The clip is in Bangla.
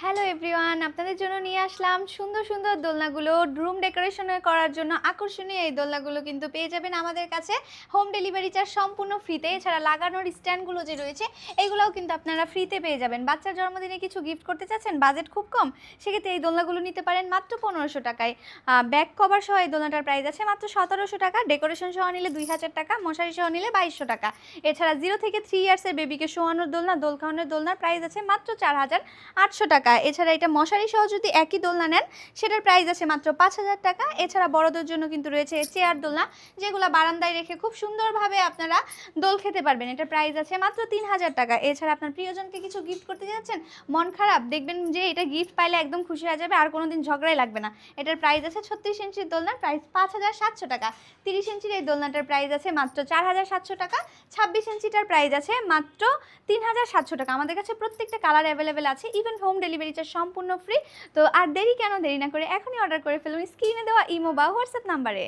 হ্যালো এভরিওয়ান, আপনাদের জন্য নিয়ে আসলাম সুন্দর সুন্দর দোলনাগুলো। রুম ডেকোরেশন করার জন্য আকর্ষণীয় এই দোলনাগুলো কিন্তু পেয়ে যাবেন আমাদের কাছে হোম ডেলিভারি চার্জ সম্পূর্ণ ফ্রিতে। এছাড়া লাগানোর স্ট্যান্ডগুলো যে রয়েছে এগুলোও কিন্তু আপনারা ফ্রিতে পেয়ে যাবেন। বাচ্চার জন্মদিনে কিছু গিফট করতে চাচ্ছেন, বাজেট খুব কম, সেক্ষেত্রে এই দোলনাগুলো নিতে পারেন মাত্র 1500 টাকায়। ব্যাক কভার সহ এই দোলনাটার প্রাইস আছে মাত্র 1700 টাকা, ডেকোরেশন সহ নিলে 2000 টাকা, মশারি সহ নিলে 2200 টাকা। এছাড়া 0 থেকে 3 ইয়ার্সের বেবিকে শোয়ানোর দোলনা, দোল খাওয়ানোর দোলনার প্রাইস আছে মাত্র 4800 টাকা। এছাড়া এটা মশারি সহ যদি একই দোলনা নেন সেটার প্রাইস আছে মাত্র 5000 টাকা। এছাড়া বড়দের জন্য কিন্তু রয়েছে চেয়ার দোলনা, যেগুলো বারান্দায় রেখে খুব সুন্দরভাবে আপনারা দোল খেতে পারবেন। এটার প্রাইস আছে মাত্র 3000 টাকা। এছাড়া আপনার প্রিয়জনকে কিছু গিফট করতে যাচ্ছেন, মন খারাপ, দেখবেন যে এটা গিফট পাইলে একদম খুশি হয়ে যাবে, আর কোনোদিন ঝগড়াই লাগবে না। এটার প্রাইস আছে 36 ইঞ্চির দোলনার প্রাইস 5700 টাকা। 30 ইঞ্চির এই দোলনাটার প্রাইস আছে মাত্র 4700 টাকা। 26 ইঞ্চিটার প্রাইস আছে মাত্র 3700 টাকা। আমাদের কাছে প্রত্যেকটা কালার অ্যাভেলেবেল আছে, ইভেন হোম ডেলিভারি চার্জ সম্পূর্ণ ফ্রি। তো আর দেরি কেন, দেরি না করে এখনই অর্ডার করে ফেলুন স্ক্রিনে দেওয়া ইমো বা হোয়াটসঅ্যাপ নাম্বারে।